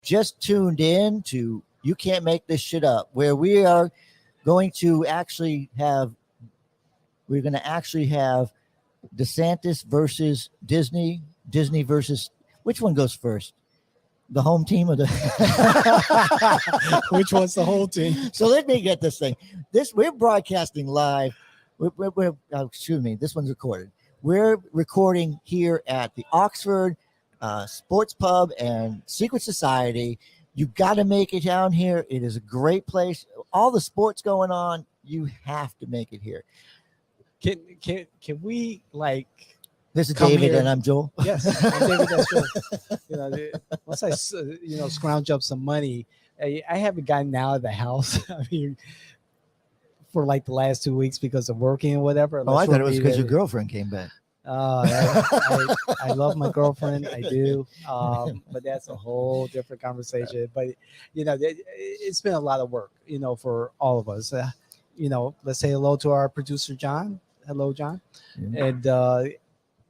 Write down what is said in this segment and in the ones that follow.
just tuned in to You Can't Make This Shit Up, where we are going to actually have DeSantis versus Disney versus, which one goes first? The home team or the Which one's the whole team? So let me get this thing. We're broadcasting live. Excuse me. This one's recorded. We're recording here at the Oxford Sports Pub and Secret Society. You got to make it down here. It is a great place. All the sports going on. You have to make it here. Can we like? This is David here. and I'm Joel. Yes, I'm David. That's Joel. Once I scrounge up some money, I haven't gotten out of the house. I mean, for like the last 2 weeks because of working and whatever. Oh, I thought it was because your girlfriend came back. I love my girlfriend. I do. But that's a whole different conversation. But, it's been a lot of work, for all of us. Let's say hello to our producer, John. Hello, John. Yeah. And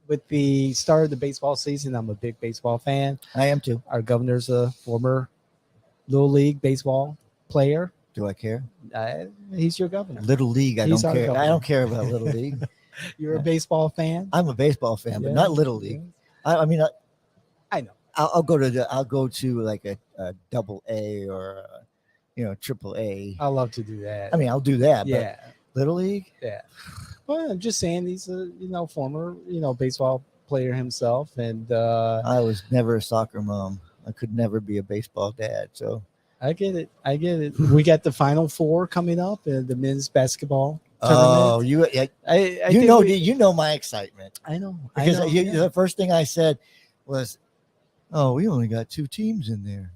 with the start of the baseball season, I'm a big baseball fan. I am too. Our governor's a former Little League baseball player. Do I care? He's your governor. Little League, I don't care. Governor. I don't care about Little League. You're a baseball fan? I'm a baseball fan, but not Little League. I mean, I know. I'll go to like a double A or triple A. I love to do that. I mean, I'll do that. Yeah. But Little League. Yeah. Well, I'm just saying he's a former baseball player himself, and I was never a soccer mom. I could never be a baseball dad. So I get it. We got the Final Four coming up in the men's basketball tournament. Oh, you know my excitement. I know. Because the first thing I said was, "Oh, we only got 2 teams in there."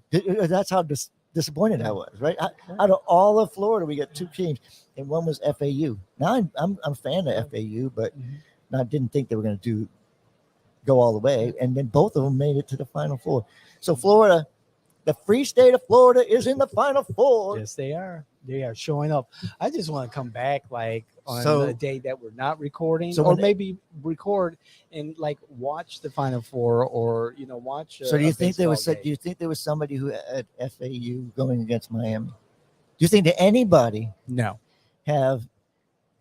That's how disappointed I was. Right? Out of all of Florida, we got 2 teams, and one was FAU. Now I'm a fan of FAU, but I didn't think they were going to go all the way. And then both of them made it to the Final Four. So Florida. The free state of Florida is in the Final Four. Yes, they are. They are showing up. I just want to come back like on the day that we're not recording, or maybe record and like watch the Final Four, or watch. So do you think there was somebody who had FAU going against Miami? Do you think that anybody have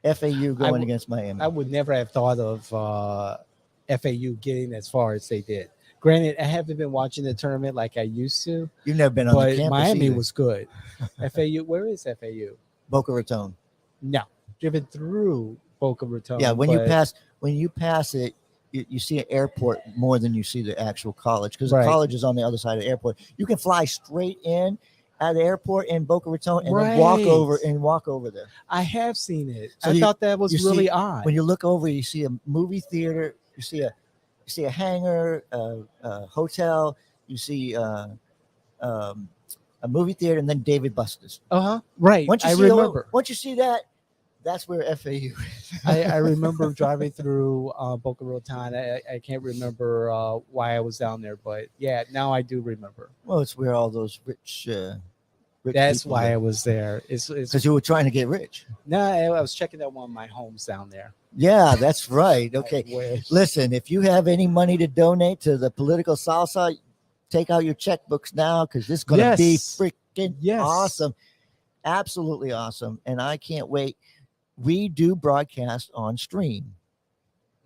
FAU going against Miami? I would never have thought of FAU getting as far as they did. Granted, I haven't been watching the tournament like I used to. You've never been on the campus Miami either. was good. FAU, where is FAU? Boca Raton. No, driven through Boca Raton. Yeah, when you pass it, you see an airport more than you see the actual college, because the college is on the other side of the airport. You can fly straight in at the airport in Boca Raton and then walk over there. I have seen it. So I thought that was really odd. When you look over, you see a movie theater. You see a hangar, a hotel. You see a movie theater, and then David Buster's. Right. Once you see that, that's where FAU is. I remember driving through Boca Raton. I can't remember why I was down there, but yeah, now I do remember. Well, it's where all those rich that's why I was there. It's because you were trying to get rich. No, I was checking out one of my homes down there. Yeah, that's right. Okay. Listen, if you have any money to donate to the political salsa, take out your checkbooks now, because this is going to be freaking awesome. Absolutely awesome. And I can't wait. We do broadcast on stream.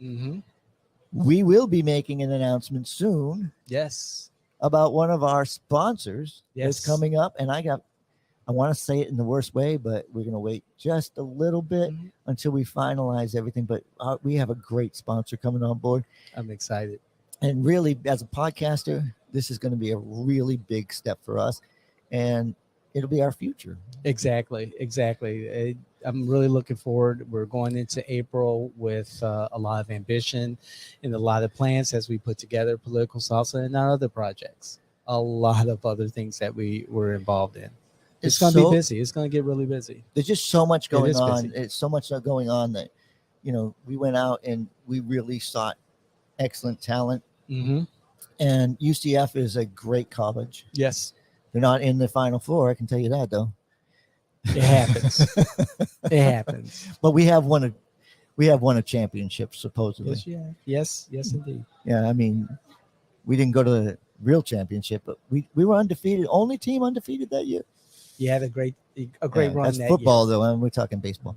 Mm-hmm. We will be making an announcement soon. Yes. About one of our sponsors that's coming up. And I want to say it in the worst way, but we're going to wait just a little bit until we finalize everything. But we have a great sponsor coming on board. I'm excited. And really, as a podcaster, this is going to be a really big step for us. And it'll be our future. Exactly. I'm really looking forward. We're going into April with a lot of ambition and a lot of plans as we put together Political Salsa and our other projects. A lot of other things that we were involved in. It's going to be busy. It's going to get really busy. There's just so much going on. It's so much going on that, we went out and we really sought excellent talent. Mm-hmm. And UCF is a great college. Yes. They're not in the Final Four. I can tell you that, though. It happens. It happens. But we have won a championship, supposedly. Yes, indeed. Yeah, I mean, we didn't go to real championship, but we were undefeated, only team undefeated that year. You had a great run. That's that football, year. though, and we're talking baseball.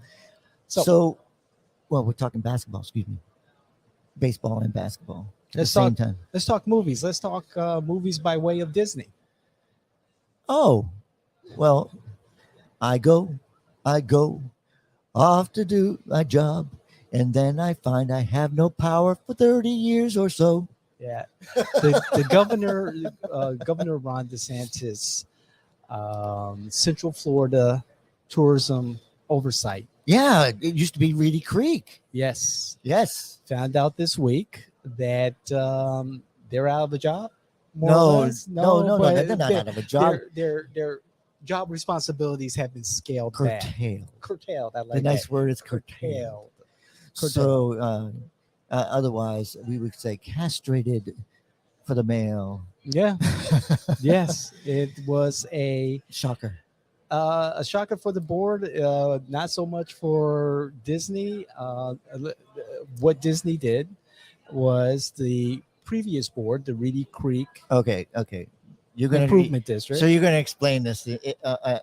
So- So, well, we're talking basketball. Excuse me, baseball and basketball at the Let's same talk- time. Let's talk movies. Let's talk movies by way of Disney. Oh, well, I go off to do my job, and then I find I have no power for 30 years or so. Yeah, the governor, Governor Ron DeSantis, Central Florida tourism oversight. Yeah, it used to be Reedy Creek. Yes, Yes. found out this week that they're out of a job. more No, or less. no, but they're not out of a job. Their job responsibilities have been scaled back. Curtailed. I The like nice that. word is curtailed. Curtailed. So otherwise, we would say castrated for the male. Yeah. Yes, it was a Shocker. shocker for the board. Not so much for Disney. What Disney did was the previous board, the Reedy Creek Okay. You're gonna Improvement District. So you're going to explain this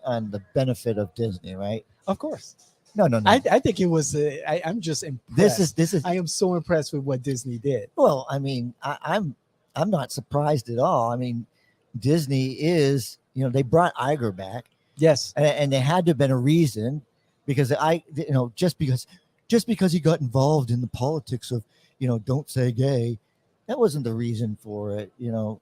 on the benefit of Disney, right? Of course. No. I think it was. I'm just impressed. This is. I am so impressed with what Disney did. Well, I mean, I'm not surprised at all. I mean, Disney is, they brought Iger back, Yes. and there had to have been a reason, because just because he got involved in the politics of, don't say gay, that wasn't the reason for it, For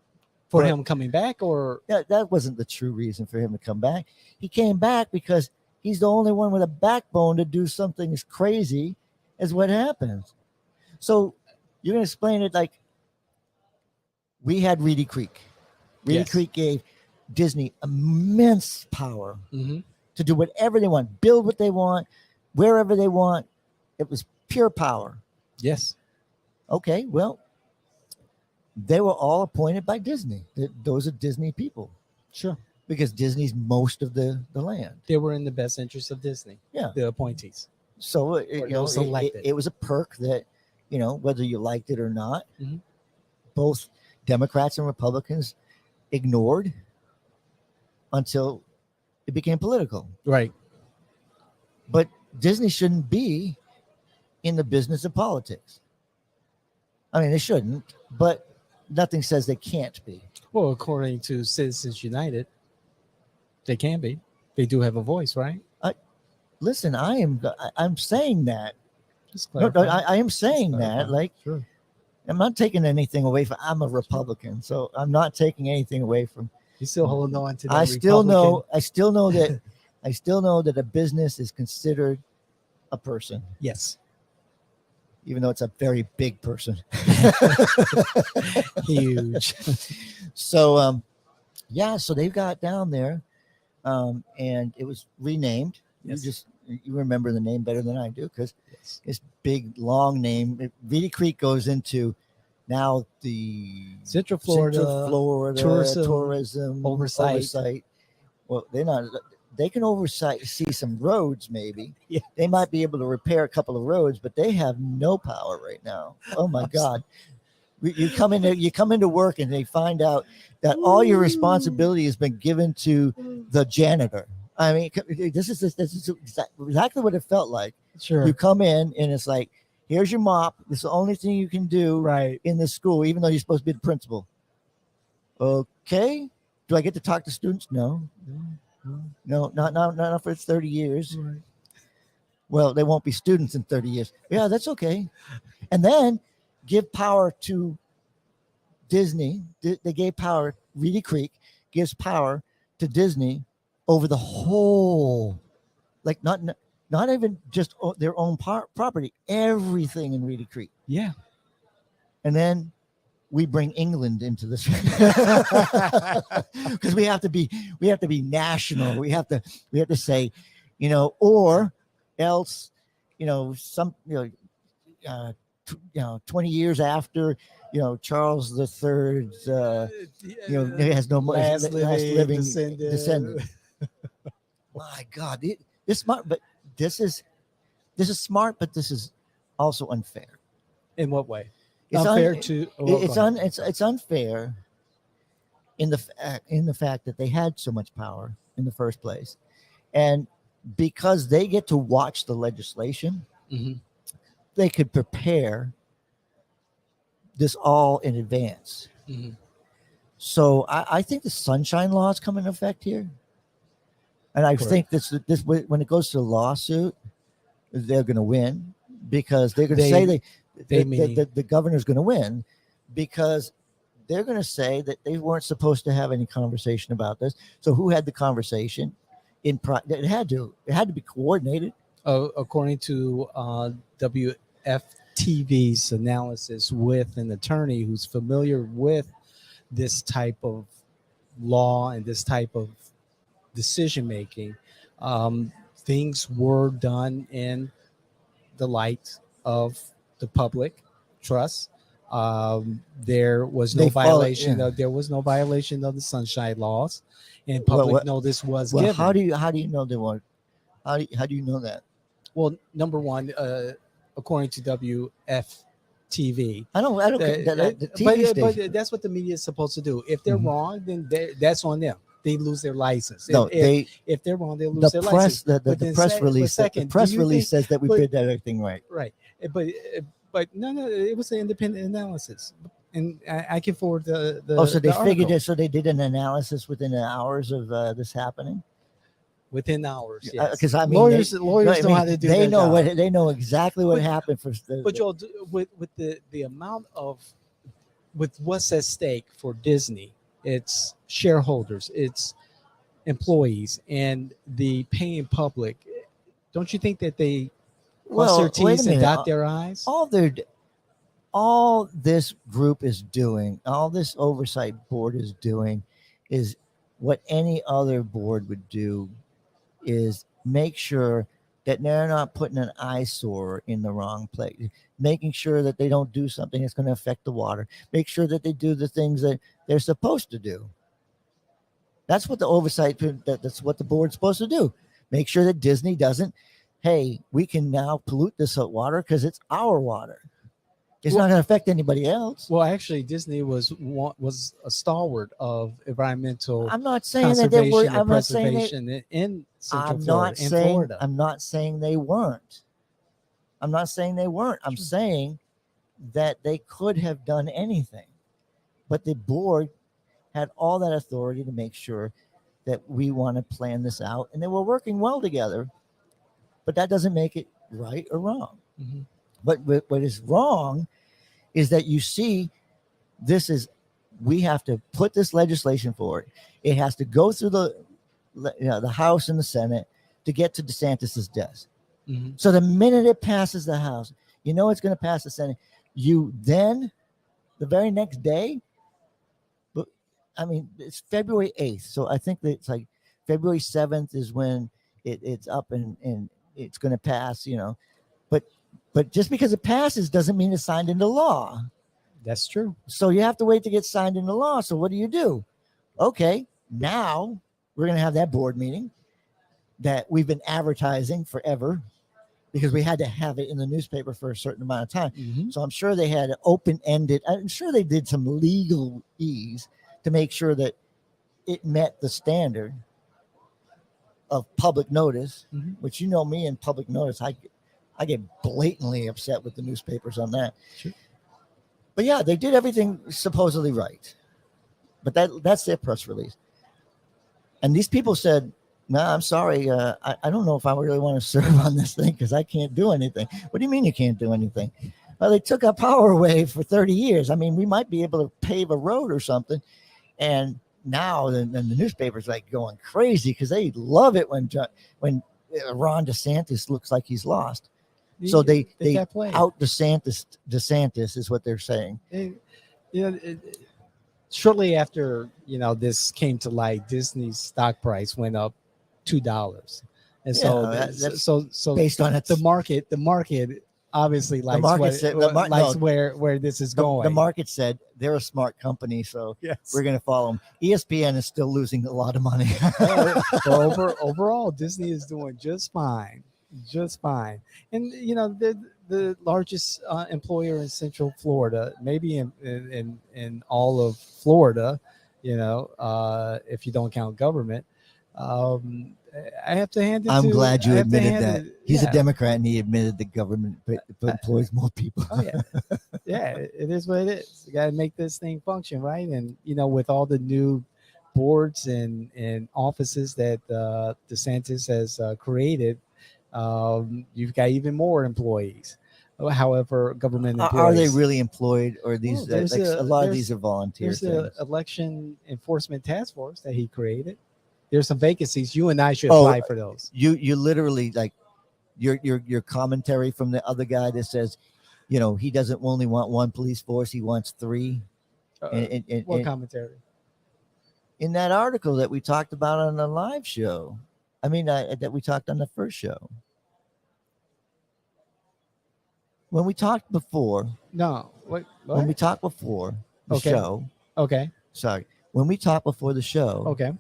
But- him coming back, or that wasn't the true reason for him to come back. He came back because he's the only one with a backbone to do something as crazy as what happens. So you're going to explain it like, we had Reedy Creek. Reedy Yes. Creek gave Disney immense power Mhm. to do whatever they want, build what they want, wherever they want. It was pure power. yes, Okay, well, they were all appointed by Disney. Those are Disney people, sure, because Disney's most of the land. they were in the best interest of Disney. Yeah. The appointees. So Or those elected. it was a perk that, whether you liked it or not, Mhm. both Democrats and Republicans ignored until it became political. Right. But Disney shouldn't be in the business of politics. I mean, they shouldn't, but nothing says they can't be. Well, according to Citizens United, they can be. They do have a voice, right? Listen, I'm saying that. Just No, clarify. I am saying Just that. clarify. Like, Sure. I'm not taking anything away from. I'm a Republican, so I'm not taking anything away from. You still holding on to that I still know Republican- that a business is considered a person, Yes. even though it's a very big person. Huge. So, so they've got down there, and it was renamed. Yes. You remember the name better than I do, because Yes. this big long name. Reedy Creek goes into now the Central Florida, Central Florida tourism oversight. Well, they can see some roads, maybe. Yeah. They might be able to repair a couple of roads, but they have no power right now. Oh my God. You come into work and they find out that all your responsibility has been given to the janitor. I mean, this is exactly what it felt like. Sure. You come in and it's like, here's your mop. This is the only thing you can do Right. in the school, even though you're supposed to be the principal. Okay. Do I get to talk to students? No, not for 30 years. Right. Well, they won't be students in 30 years. Yeah, that's okay. And then give power to Disney. They gave power. Reedy Creek gives power to Disney over the whole, like not even just their own property, everything in Reedy Creek. Yeah. And then we bring England into this because we have to be national. We have to say, or else, 20 years after, Charles III's, has no more Last living descendant. My God, this is smart, but this is also unfair. In what way? It's Unfair un- to. It's unfair in the fact that they had so much power in the first place, and because they get to watch the legislation, Mm-hmm. they could prepare this all in advance. Mm-hmm. So I think the sunshine laws come into effect here, and I Correct. think this when it goes to the lawsuit, they're going to win because they're going to say the governor's going to win because they're going to say that they weren't supposed to have any conversation about this. So who had the conversation? It had to be coordinated. According to WFTV's analysis with an attorney who's familiar with this type of law and this type of decision making, things were done in the light of the public trust. There was no violation. There was no violation of the sunshine laws, and public notice was given. How do you know they weren't? How do you know that? Well, number one, according to WFTV, I don't. But that's what the media is supposed to do. If they're wrong, then that's on them. They lose their license. No, if they're wrong, they lose their license. The press release. The press release says that we did everything right. Right, but no, it was an independent analysis, and I can forward the. So they figured article. it. So they did an analysis within the hours of this happening. Within hours, yes. Because I mean, lawyers know how to do. They know they know exactly what happened for. But Joel, with the amount of with what's at stake for Disney, its shareholders, its employees, and the paying public, don't you think that they cross their T's and dot their I's? All this group is doing, all this oversight board is doing, is what any other board would do. Is make sure that they're not putting an eyesore in the wrong place, making sure that they don't do something that's going to affect the water, make sure that they do the things that they're supposed to do. That's what the oversight, that's what the board's supposed to do. Make sure that Disney doesn't, hey, we can now pollute this water because it's our water. It's not going to affect anybody else. Well, actually, Disney was a stalwart of environmental. I'm not saying that they were. I'm not saying that in Central Florida. I'm not saying they weren't. I'm not saying they weren't. I'm saying that they could have done anything, but the board had all that authority to make sure that we want to plan this out, and they were working well together. But that doesn't make it right or wrong. Mm-hmm. But what is wrong is that you see, we have to put this legislation forward. It has to go through the House and the Senate to get to DeSantis's desk. Mm-hmm. So the minute it passes the House, it's going to pass the Senate. You then, the very next day, I mean, it's February 8th. So I think that it's like February 7th is when it's up and it's going to pass, But just because it passes doesn't mean it's signed into law. That's true. So you have to wait to get signed into law. So what do? Okay, now we're going to have that board meeting that we've been advertising forever because we had to have it in the newspaper for a certain amount of time. Mm-hmm. So I'm sure they had open-ended. I'm sure they did some legalese to make sure that it met the standard of public notice, which me in public notice, I get blatantly upset with the newspapers on that. Sure. But yeah, they did everything supposedly right. But that's their press release. And these people said, no, I'm sorry. I don't know if I really want to serve on this thing because I can't do anything. What do you mean you can't do anything? Well, they took our power away for 30 years. I mean, we might be able to pave a road or something. And now the newspapers like going crazy because they love it when Ron DeSantis looks like he's lost. So they out DeSantis is what they're saying. Shortly after this came to light, Disney's stock price went up $2, and so based on it, the market obviously likes where this is going. The market said they're a smart company, so we're going to follow them. ESPN is still losing a lot of money. Overall, Disney is doing just fine. And the largest employer in Central Florida, maybe in all of Florida, if you don't count government. I have to hand it I'm to. glad you I have to admitted hand that. it- He's a yeah. Democrat and he admitted the government employs more people. Oh yeah, yeah. It is what it is. You got to make this thing function, right? And with all the new boards and offices that DeSantis has created, you've got even more employees. However, government Are they employees. really employed, or these? Well, there's A lot of these are volunteer There's things. the election enforcement task force that he created. There's some vacancies. You and I should Oh, apply for those. You literally like your commentary from the other guy that says, he doesn't only want one police force, he wants three. What commentary? In that article that we talked about on the live show, that we talked on the first show. When we talked before, No. What? when we talked before the Okay. show, Okay. sorry, when we talked before the show, Okay.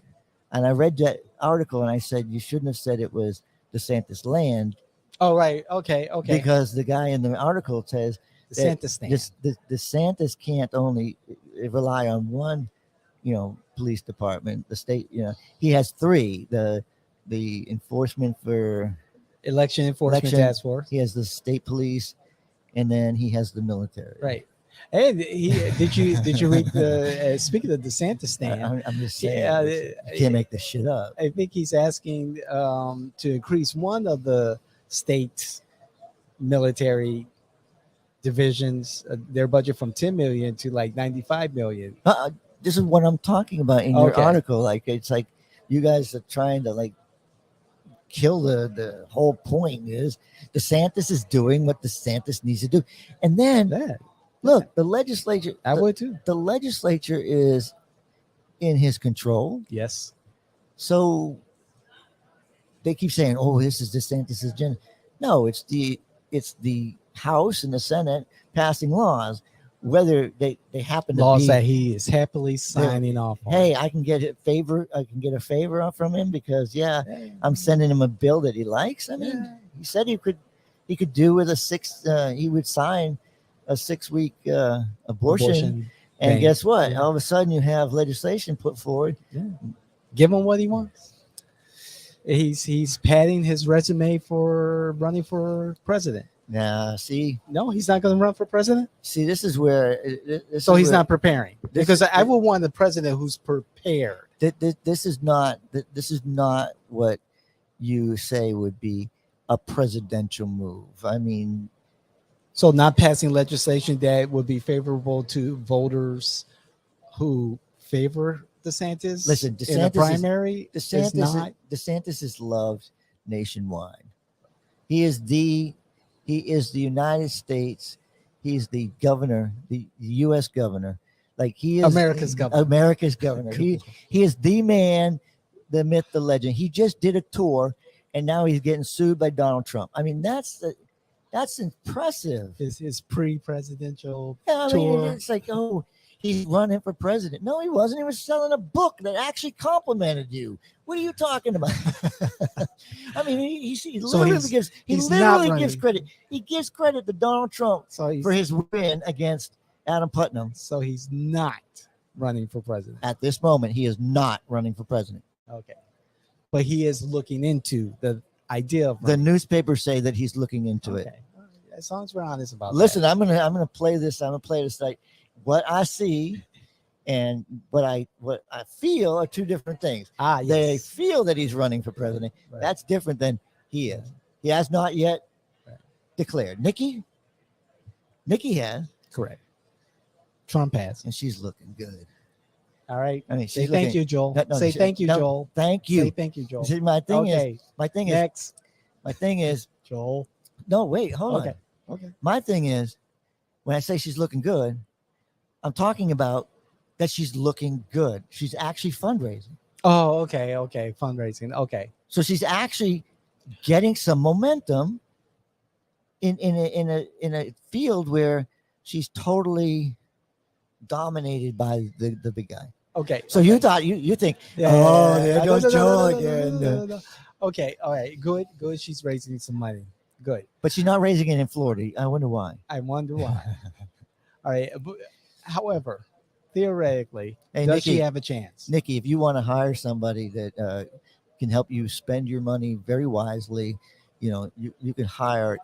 and I read that article and I said, you shouldn't have said it was DeSantis land. Oh, right. Okay. Okay. Because the guy in the article says DeSantis stand. DeSantis can't only rely on one, police department. The state, he has three. The enforcement for Election enforcement task force. He has the state police, and then he has the military. Right. Hey, did you read the? Speaking of DeSantis stand, I'm just saying, you can't make this shit up. I think he's asking to increase one of the state's military divisions, their budget from 10 million to like 95 million. This is what I'm talking about in your Okay. article. Like, it's like you guys are trying to like kill the whole point. Is DeSantis is doing what DeSantis needs to do, and then look, the legislature. I would too. The legislature is in his control. Yes. So they keep saying, "Oh, this is DeSantis' agenda." No, it's the House and the Senate passing laws, whether they happen to Laws be that he is happily signing off on. Hey, I can get a favor from him because I'm sending him a bill that he likes. I mean, he said he could do with he would sign a 6-week abortion. And ban. guess what? Yeah. All of a sudden you have legislation put forward. Give him what he wants. He's padding his resume for running for president. Now, see, No, he's not going to run for president. this is where. So he's not preparing, because I would want the president who's prepared. This is not what you say would be a presidential move. I mean, So not passing legislation that would be favorable to voters who favor DeSantis. Listen, in the DeSantis primary. DeSantis is loved nationwide. He is the United States. He's the governor, the U.S. governor. Like, he is America's governor. America's governor. He is the man, the myth, the legend. He just did a tour, and now he's getting sued by Donald Trump. I mean, that's impressive. His pre-presidential Yeah, I tour. mean, it's like, oh, he's running for president. No, he wasn't. He was selling a book that actually complimented you. What are you talking about? I mean, he literally gives credit. He gives credit to Donald Trump for his win against Adam Putnam. So he's not running for president. At this moment, he is not running for president. Okay. But he is looking into the idea of The newspapers say that he's looking into it. As long as we're honest about Listen, that. I'm gonna play this. I'm gonna play this like what I see and what I feel are two different things. Yes. They feel that he's running for president. Right. That's different than he is. He has not yet declared. Nikki has, Correct. Trump has. and she's looking good. All right. I mean, Say she's thank looking, you, Joel. No, Say thank you, no, Joel. Thank you. Say thank you, Joel. See, my thing Okay. is, Next. Joel. no, wait, hold on. Okay. My thing is, when I say she's looking good, I'm talking about that she's looking good. She's actually fundraising. Oh, okay. Fundraising. Okay. So she's actually getting some momentum in a field where she's totally dominated by the big guy. Okay. So you thought you think, there goes Joel again. No. Okay. All right. Good. She's raising some money. Good. But she's not raising it in Florida. I wonder why. I wonder why. All right. However, theoretically, Hey, does she Nikki, have a chance? Nikki, if you want to hire somebody that can help you spend your money very wisely, you can hire,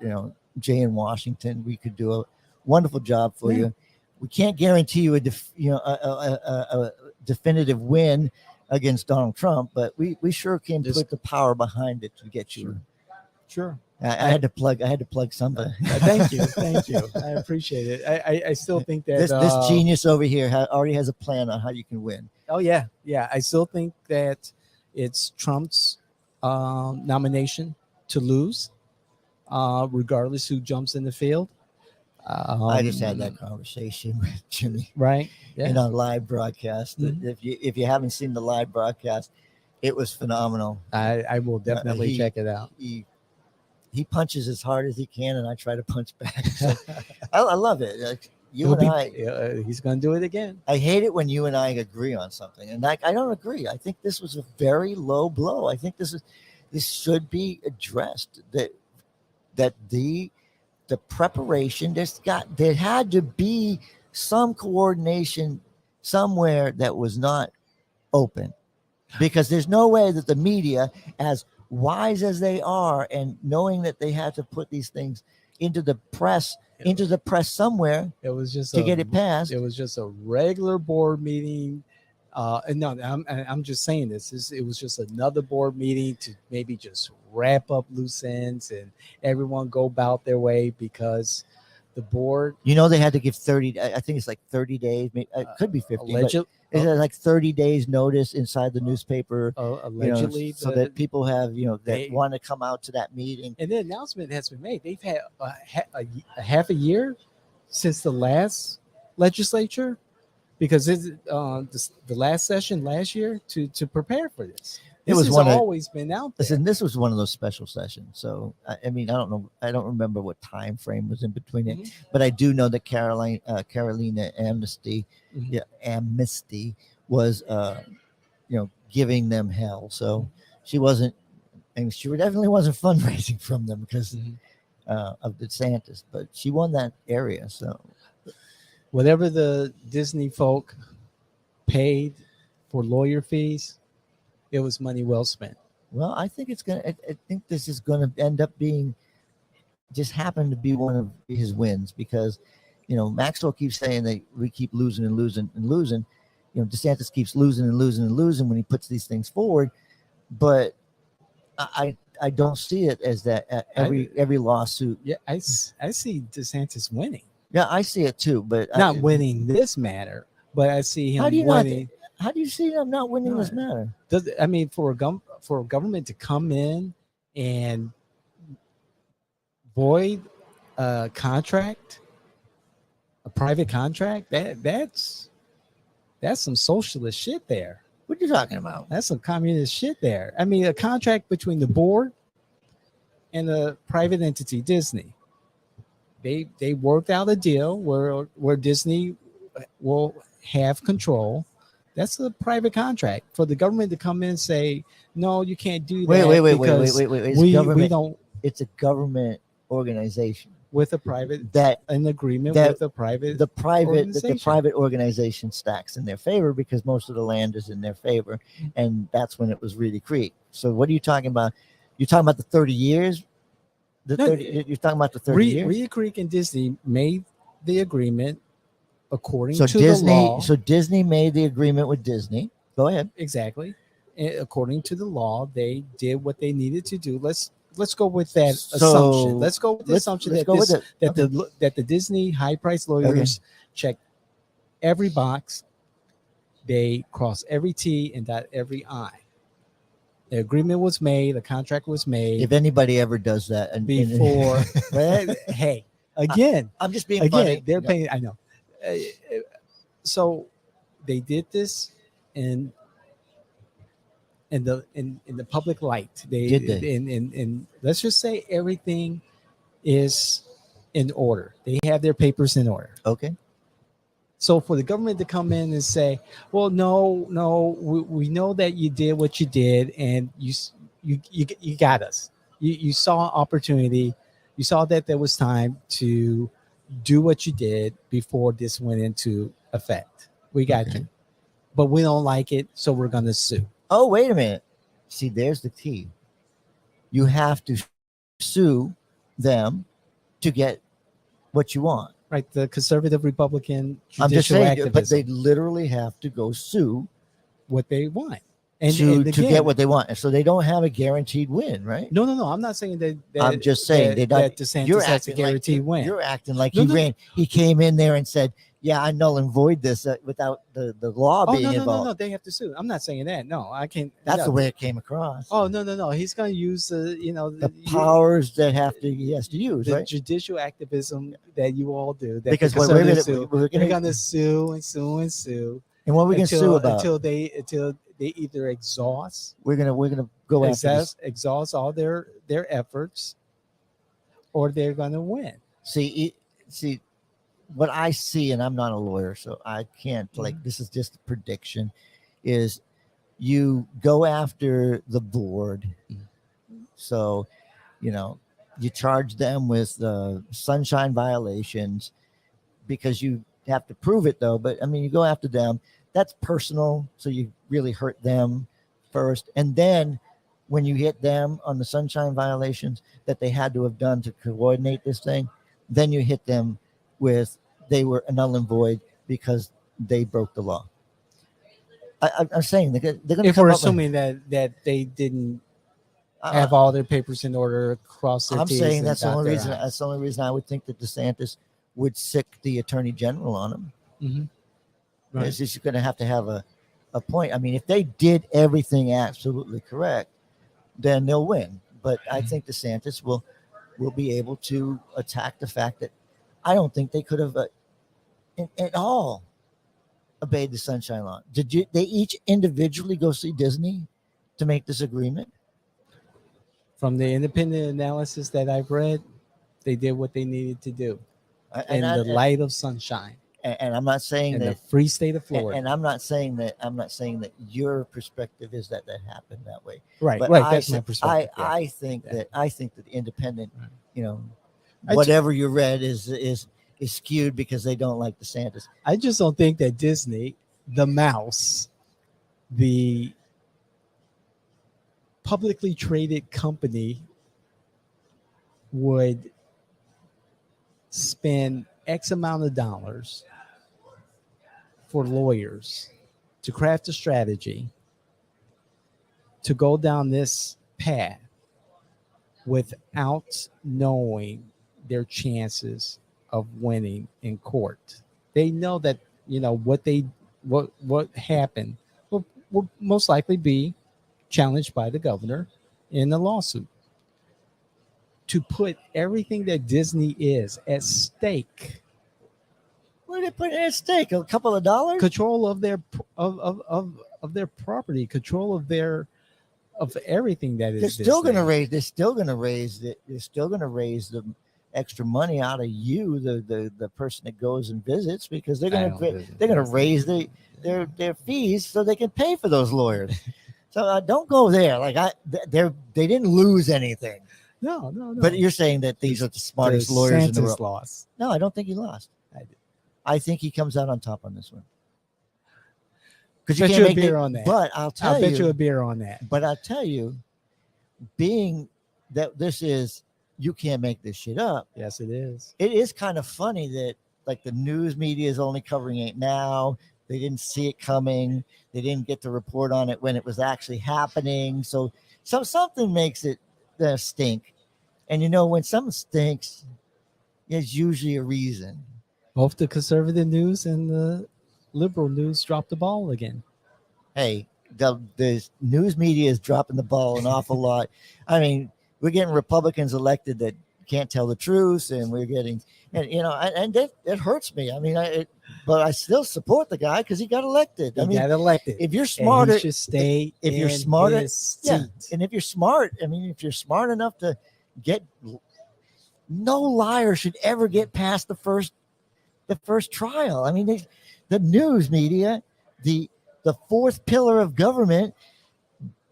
Jay in Washington. We could do a wonderful job for you. We can't guarantee you a definitive win against Donald Trump, but we sure can put the power behind it to get you. Sure. I had to plug somebody. Thank you. I appreciate it. I still think that this genius over here already has a plan on how you can win. Oh yeah. I still think that it's Trump's nomination to lose, regardless who jumps in the field. I just had that conversation with Jimmy, right? Yeah. In a live broadcast. Mhm. If you haven't seen the live broadcast, it was phenomenal. I will definitely check it out. He punches as hard as he can, and I try to punch back. So I love it. Like, he's going to do it again. I hate it when you and I agree on something, and I don't agree. I think this was a very low blow. I think this should be addressed. That the preparation, there had to be some coordination somewhere that was not open, because there's no way that the media, as wise as they are, and knowing that they had to put these things into the press somewhere, it was just to get it passed. It was just a regular board meeting. And no, I'm just saying this. It was just another board meeting to maybe just wrap up loose ends and everyone go about their way, because the board, they had to give 30. I think it's like 30 days. Maybe, it could be 50. It's like 30 days notice inside the newspaper, allegedly, so that people have, that want to come out to that meeting. And the announcement has been made. They've had a half a year since the last legislature, because it's the last session last year to prepare for this. This has always been out there. Listen, this was one of those special sessions. So I mean, I don't know. I don't remember what time frame was in between it, but I do know that Carolina Amnesty was giving them hell. So she wasn't, and she definitely wasn't fundraising from them because of DeSantis, but she won that area. So whatever the Disney folk paid for lawyer fees, it was money well spent. Well, I think I think this is gonna end up being, just happen to be one of his wins, because Maxwell keeps saying that we keep losing and losing and losing. DeSantis keeps losing and losing and losing when he puts these things forward, but I don't see it as that every lawsuit. Yeah, I see DeSantis winning. Yeah, I see it too, but not winning this matter. But I see him winning. How do you see him not winning this matter? For a government to come in and void a contract, a private contract, that's some socialist shit there. What are you talking about? That's some communist shit there. I mean, a contract between the board and a private entity, Disney. They worked out a deal where Disney will have control. That's a private contract. For the government to come in and say, no, you can't do that. Wait. We don't. It's a government organization with a private an agreement with a private the private organization stacks in their favor, because most of the land is in their favor, and that's when it was Reedy Creek. So what are you talking about? You're talking about the 30 years. You're talking about the 30 years. Reedy Creek and Disney made the agreement according to the law. So Disney made the agreement with Disney. Go ahead. Exactly. According to the law, they did what they needed to do. Let's go with that assumption. Let's go with the assumption that the Disney high-priced lawyers check every box, they cross every T and dot every I. The agreement was made, the contract was made. If anybody ever does that, before, hey, again, I'm just being funny. They're paying. I know. So they did this in the public light. And let's just say everything is in order. They have their papers in order. Okay. So for the government to come in and say, well, no, we know that you did what you did, and you got us. You saw opportunity. You saw that there was time to do what you did before this went into effect. We got Okay. you. But we don't like it, so we're going to sue. Oh, wait a minute. See, there's the key. You have to sue them to get what you want. Right? The conservative Republican I'm just judicial saying, activism, but they literally have to go sue what they want. And to again, get what they want. And so they don't have a guaranteed win, right? No. I'm not saying that. I'm just saying that DeSantis you're has a acting guaranteed like, win. You're acting like No, he no, ran. He came in there and said, "Yeah, I null and void this without the law Oh, being involved." no. They have to sue. I'm not saying that. No, I can't. That's no. the way it came across. Oh, no. He's going to use The powers that he has to use, the right? judicial activism that you all do. That Because the what we're conservatives gonna, do. They're going to sue and sue and sue. and what we can sue about? Until they either exhaust We're gonna go after this. exhaust all their efforts, or they're going to win. See what I see, and I'm not a lawyer, so I can't this is just a prediction. Is you go after the board, so you charge them with sunshine violations because you have to prove it, though. But I mean, you go after them. That's personal, so you really hurt them first, and then when you hit them on the sunshine violations that they had to have done to coordinate this thing, then you hit them with they were null and void because they broke the law. I'm saying they're going to. If we're assuming that they didn't have all their papers in order, cross their T's. I'm saying that's the only reason. That's the only reason I would think that DeSantis would sick the attorney general on him. Mm-hmm. Right. It's just going to have a point. I mean, if they did everything absolutely correct, then they'll win. But I think DeSantis will be able to attack the fact that I don't think they could have at all obeyed the Sunshine Law. They each individually go see Disney to make this agreement? From the independent analysis that I've read, they did what they needed to do in the light of sunshine. And I'm not saying in that the free state of Florida. And I'm not saying that your perspective is that happened that way. Right, but right. That's my perspective. I think that the independent, whatever you read is skewed because they don't like DeSantis. I just don't think that Disney, the mouse, the publicly traded company, would spend X amount of dollars for lawyers to craft a strategy to go down this path without knowing their chances of winning in court. They know that what happened will most likely be challenged by the governor in a lawsuit. To put everything that Disney is at stake. What are they putting at stake? A couple of dollars? Control of their their property, control of everything that is. They're still going to raise. They're still going to raise the extra money out of you, the person that goes and visits, because they're going to raise their fees so they can pay for those lawyers. So don't go there. They didn't lose anything. No. But you're saying that these are the smartest lawyers in the world. Lost. No, I don't think he lost. I think he comes out on top on this one. Because you can't make a beer on that. But I'll bet you a beer on that. But I'll tell you, being that you can't make this shit up. Yes, it is. It is kind of funny that the news media is only covering it now. They didn't see it coming. They didn't get to report on it when it was actually happening. So something makes it stink. And when something stinks, there's usually a reason. Both the conservative news and the liberal news dropped the ball again. Hey, the news media is dropping the ball an awful lot. I mean, we're getting Republicans elected that can't tell the truth, and we're getting, and it hurts me. I mean, but I still support the guy because he got elected. If you're smarter, should stay. If you're smarter, and if you're smart, if you're smart enough to get, no liar should ever get past the first trial. I mean, the news media, the fourth pillar of government,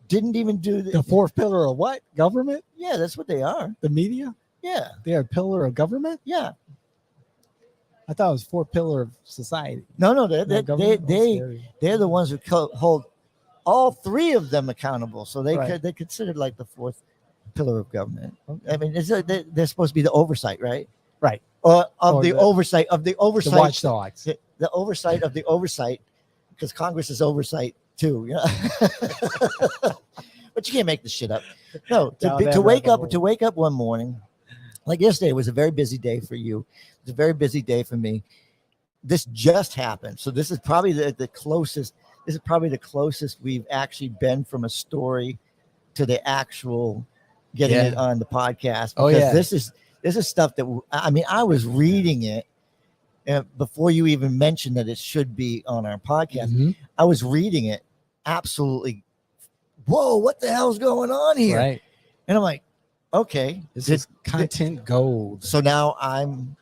didn't even do the fourth pillar of what? Government? Yeah, that's what they are. The media? Yeah. They're a pillar of government? Yeah. I thought it was 4 pillar of society. No, Not government? Oh, scary. they're the ones who hold all 3 of them accountable. So Right. they're considered like the 4th pillar of government. Okay. I mean, they're supposed to be the oversight, right? Right. Of the oversight The watchdogs. the oversight of the oversight, because Congress is oversight too. You know? But you can't make this shit up. No, to wake up one morning, like yesterday was a very busy day for you. It was a very busy day for me. This just happened, so this is probably the closest. This is probably the closest we've actually been from a story to the actual getting it on the podcast. Because this is stuff that I mean, I was reading it before you even mentioned that it should be on our podcast. Mhm. I was reading it, absolutely. Whoa, what the hell's going on here? Right. And I'm like, okay, This is content gold. so now I'm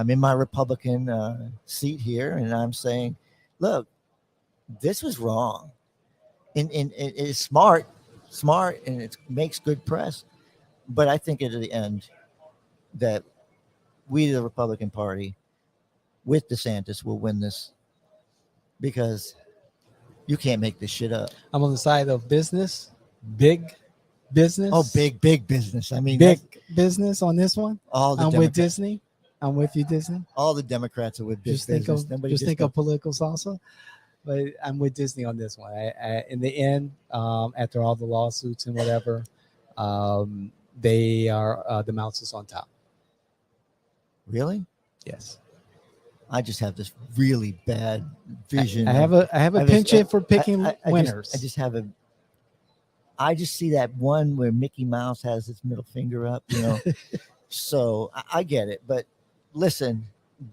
in my Republican seat here, and I'm saying, look, this was wrong, and it's smart, and it makes good press, but I think at the end that we, the Republican Party, with DeSantis, will win this, because you can't make this shit up. I'm on the side of business, big business. Oh, big business. I mean, big business on this one. all the I'm with Democrats, Disney. I'm with you, Disney. all the Democrats are with big Just think business. of Nobody think of political salsa, but I'm with Disney on this one. In the end, after all the lawsuits and whatever, they are the mouse is on top. Really? Yes, I just have this really bad vision. I have a penchant for picking winners. I just see that one where Mickey Mouse has his middle finger up, you know. So I get it, but listen,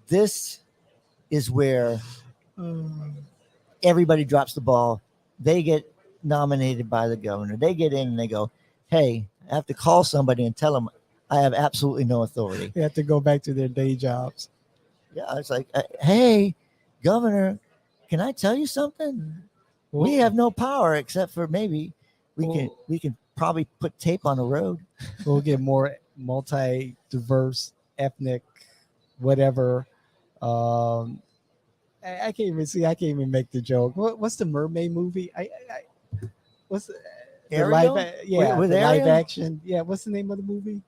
this is where everybody drops the ball. They get nominated by the governor. They get in and they go, "Hey, I have to call somebody and tell them I have absolutely no authority." They have to go back to their day jobs. Yeah, it's like, "Hey, governor, can I tell you something? We have no power except for maybe we can probably put tape on the road." We'll get more multi-diverse, ethnic, whatever. I can't even make the joke. What's the mermaid movie? What's the Ariel? live action? Yeah, what's the name of the movie?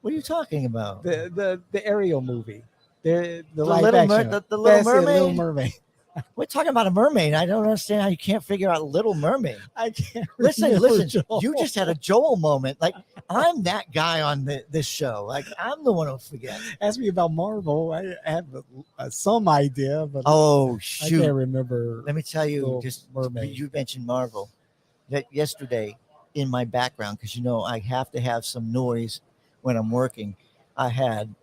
What are you talking about? The Ariel movie. The Little live action. the Little Mermaid. Little Mermaid. We're talking about a mermaid. I don't understand how you can't figure out Little Mermaid. I can't Listen. Joel. You just had a Joel moment. Like, I'm that guy on this show. Like, I'm the one who forgets. Ask me about Marvel. I have some idea, but Oh I shoot! can't remember. Let me tell you. Little Just Mermaid. you mentioned Marvel. That yesterday in my background, because you know I have to have some noise when I'm working. I had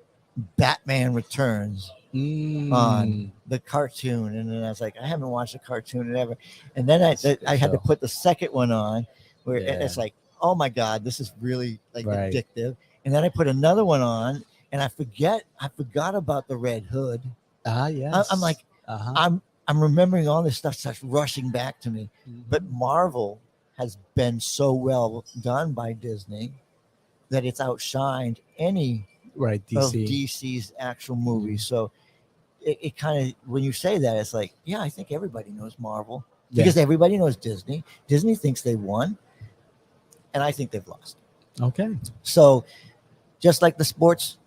Batman Returns on the cartoon, and then I was like, I haven't watched a cartoon in ever, and then I had to put the second one on, where it's like, oh my god, this is really like addictive, and then I put another one on, and I forgot about the Red Hood. Yes. I'm like, I'm remembering all this stuff starts rushing back to me, but Marvel has been so well done by Disney that it's outshined any DC. of DC's actual movies. So it kind of, when you say that, it's like, yeah, I think everybody knows Marvel because everybody knows Disney. Disney thinks they won, and I think they've lost. Okay. So just like the sports,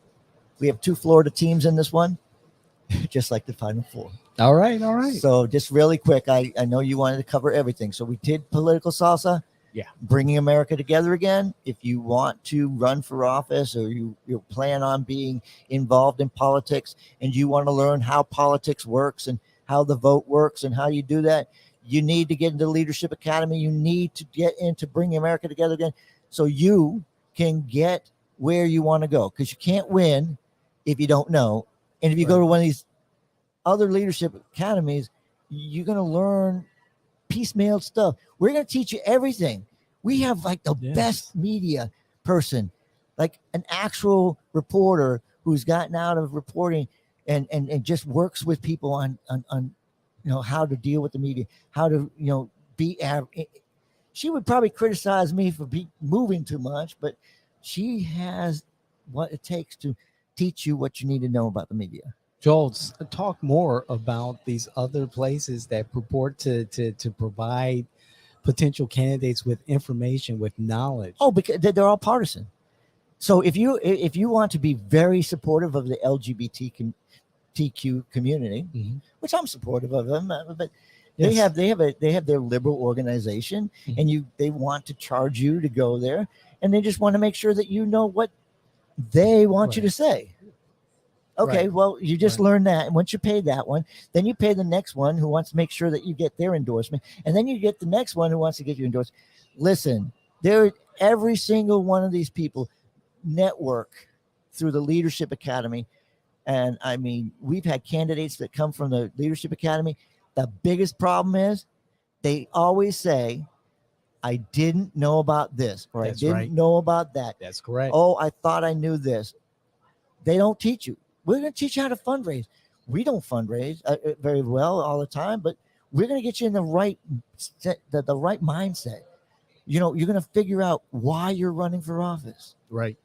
we have 2 Florida teams in this one, just like the Final Four. All right. So just really quick, I know you wanted to cover everything. So we did political salsa. Yeah. Bringing America together again. If you want to run for office, or you plan on being involved in politics, and you want to learn how politics works and how the vote works and how you do that, you need to get into the Leadership Academy. You need to get into Bringing America Together again, so you can get where you want to go, because you can't win if you don't know. And if you go to one of these other leadership academies, you're going to learn piecemeal stuff. We're going to teach you everything. We have like the best media person, like an actual reporter who's gotten out of reporting and just works with people on how to deal with the media, how to be. She would probably criticize me for moving too much, but she has what it takes to teach you what you need to know about the media. Joel, talk more about these other places that purport to provide potential candidates with information, with knowledge. Oh, because they're all partisan. So if you want to be very supportive of the LGBTQ community, which I'm supportive of them, but Yes. they have their liberal organization, and they want to charge you to go there, and they just want to make sure that you know what they want you to say. Okay, well, you just learn that, and once you pay that one, then you pay the next one who wants to make sure that you get their endorsement, and then you get the next one who wants to get you endorsed. Listen, every single one of these people network through the Leadership Academy, and I mean, we've had candidates that come from the Leadership Academy. The biggest problem is they always say, I didn't know about this, or That's I didn't know about that. That's correct. Oh, I thought I knew this. They don't teach you. We're going to teach you how to fundraise. We don't fundraise very well all the time, but we're going to get you in the right mindset. You know, you're going to figure out why you're running for office. Right.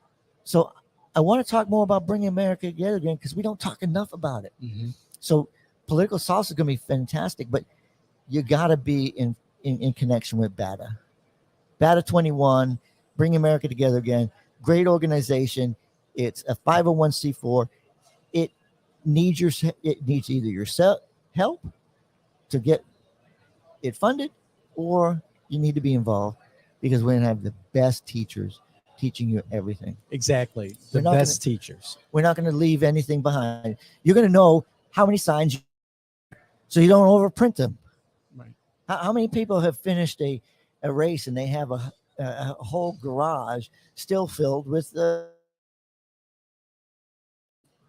So I want to talk more about bringing America together again, because we don't talk enough about it. So political salsa is going to be fantastic, but you got to be in connection with BATA. BATA 21, Bring America Together Again. Great organization. It's a 501c4. It needs either your help to get it funded, or you need to be involved, because we're going to have the best teachers teaching you everything. Exactly. The best teachers. We're not going to leave anything behind. You're going to know how many signs so you don't overprint them. Right. How many people have finished a race and they have a whole garage still filled with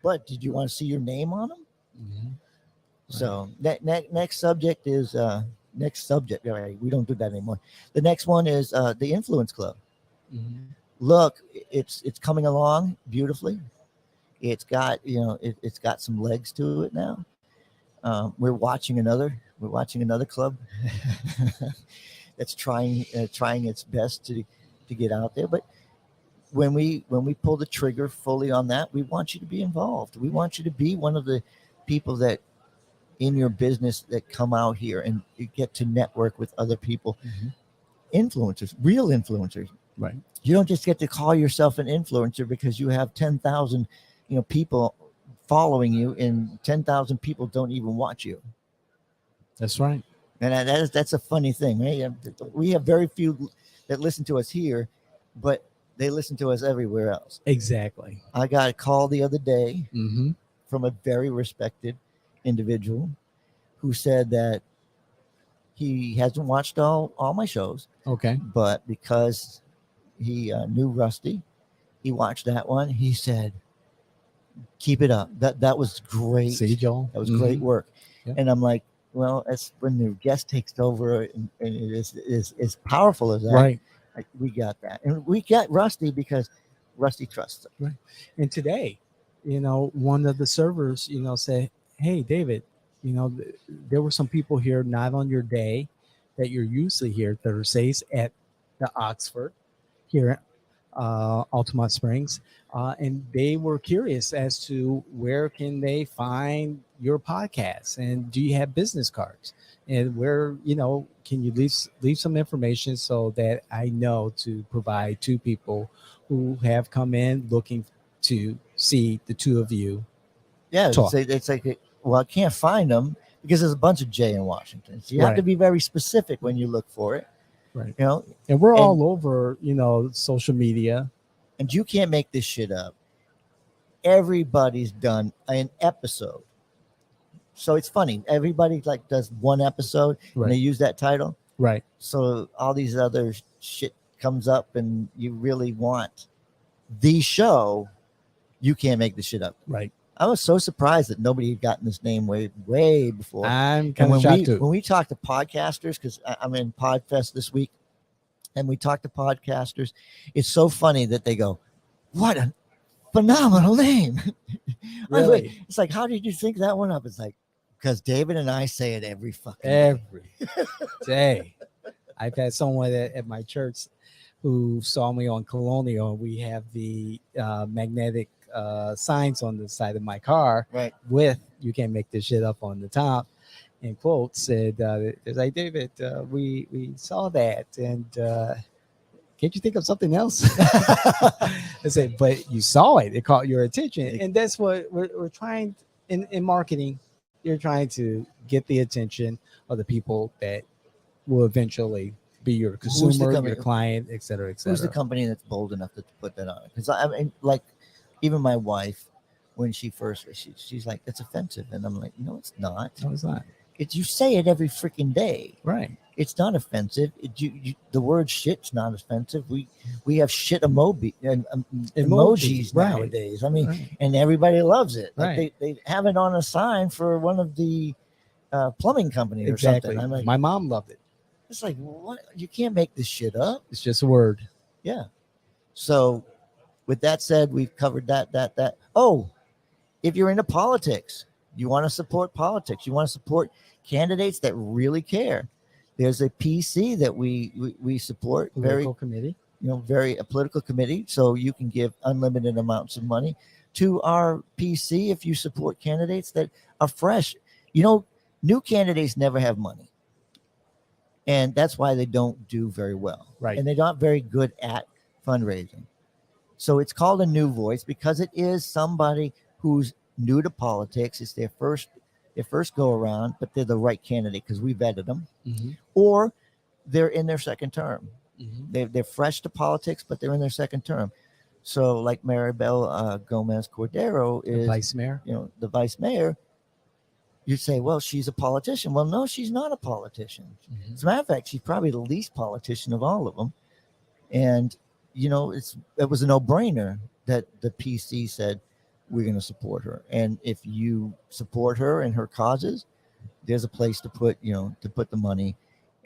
but did you want to see your name on them? Right. So that next subject is next subject. Right, we don't do that anymore. The next one is the Influence Club. Look, it's coming along beautifully. It's got it's got some legs to it now. We're watching another club that's trying its best to get out there. But when we pull the trigger fully on that, we want you to be involved. We want you to be one of the people that in your business that come out here and you get to network with other people, influencers, real influencers. Right. You don't just get to call yourself an influencer because you have 10,000, people following you, and 10,000 people don't even watch you. That's right. And that's a funny thing, right? We have very few that listen to us here, but they listen to us everywhere else. Exactly. I got a call the other day from a very respected individual who said that he hasn't watched all my shows. Okay. But because he knew Rusty, he watched that one. He said, keep it up. That was great. See, Joel? That was great work. Yeah. And I'm like, well, that's when the guest takes over, and it is as powerful as that. Right. Like, we got that. And we got Rusty because Rusty trusts him. Right. And today, one of the servers, said, hey, David, there were some people here not on your day that you're usually here Thursdays at the Oxford here at Altamont Springs. And they were curious as to where can they find your podcast, and do you have business cards, and where, can you leave some information so that I know to provide to people who have come in looking to see the two of you. Yeah. Talk. It's like, well, I can't find them because there's a bunch of J in Washington. So you have to be very specific when you look for it. Right. And we're all over, social media. And you can't make this shit up. Everybody's done an episode. So it's funny. Everybody does one episode and they use that title. Right. So all these other shit comes up and you really want the show. You can't make the shit up. Right. I was so surprised that nobody had gotten this name way before. I'm kind of shocked too. When we talk to podcasters, because I'm in Podfest this week, and we talk to podcasters, it's so funny that they go, what a phenomenal name. Really? It's like, how did you think that one up? It's like, because David and I say it every day. I've had someone at my church who saw me on Colonial. We have the magnetic signs on the side of my car Right. with "You can't make this shit up" on the top, and quotes said, "It's like David, we saw that, and can't you think of something else?" I said, "But you saw it; it caught your attention, and that's what we're trying in marketing. You're trying to get the attention of the people that will eventually be your consumer, your client, et cetera, et cetera." Who's the company that's bold enough to put that on? Because I mean, like, even my wife, when she first, she's like, "That's offensive," and I'm like, "No, it's not. No, it's not. It's you say it every freaking day. Right. It's not offensive. The word shit's not offensive. We have shit emojis right. nowadays. I mean, Right. and everybody loves it. Like Right. they have it on a sign for one of the plumbing company or Exactly. something. I'm like, My mom loved it. it's like, what? You can't make this shit up. It's just a word. Yeah. So, with that said, we've covered that. Oh, if you're into politics, you want to support politics. You want to support candidates that really care. There's a PC that we support. Political committee. A political committee. So you can give unlimited amounts of money to our PC if you support candidates that are fresh. New candidates never have money. And that's why they don't do very well. Right. And they're not very good at fundraising. So it's called a new voice because it is somebody who's new to politics. It's their first go around, but they're the right candidate because we vetted them. Mm-hmm. Or they're in their second term. Mm-hmm. They're fresh to politics, but they're in their second term. So like Maribel Gomez Cordero is the vice mayor. The vice mayor. You'd say, well, she's a politician. Well, no, she's not a politician. Mm-hmm. As a matter of fact, she's probably the least politician of all of them. And, it was a no-brainer that the PC said, we're going to support her. And if you support her and her causes, there's a place to put the money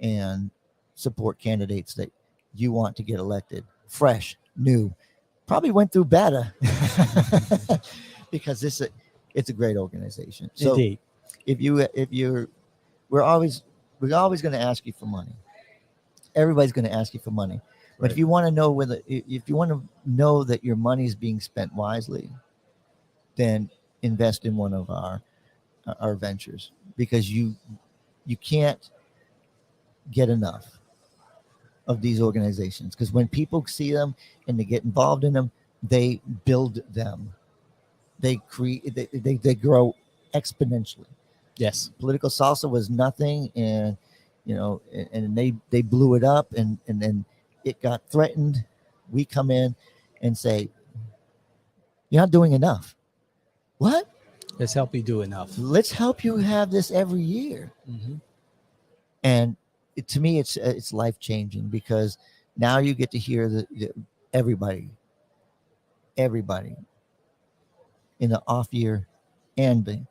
and support candidates that you want to get elected. Fresh, new, probably went through beta because it's a great organization. So Indeed. we're always going to ask you for money. Everybody's going to ask you for money. But if you want to know if you want to know that your money is being spent wisely, then invest in one of our ventures, because you can't get enough of these organizations, because when people see them and they get involved in them, they build them. They grow exponentially. Yes. Political salsa was nothing, and they blew it up, and then it got threatened. We come in and say, you're not doing enough. What? Let's help you do enough. Let's help you have this every year. Mm-hmm. And to me, it's life changing, because now you get to hear everybody in the off year and the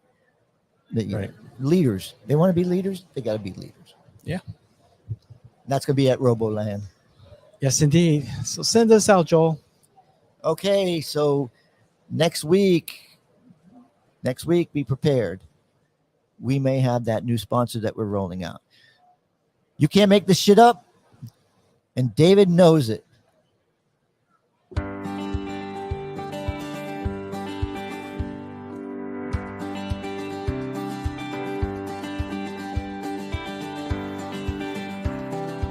Right. leaders. They want to be leaders. They got to be leaders. Yeah. That's going to be at Roboland. Yes, indeed. So send us out, Joel. Okay. So next week, be prepared. We may have that new sponsor that we're rolling out. You can't make this shit up, and David knows it.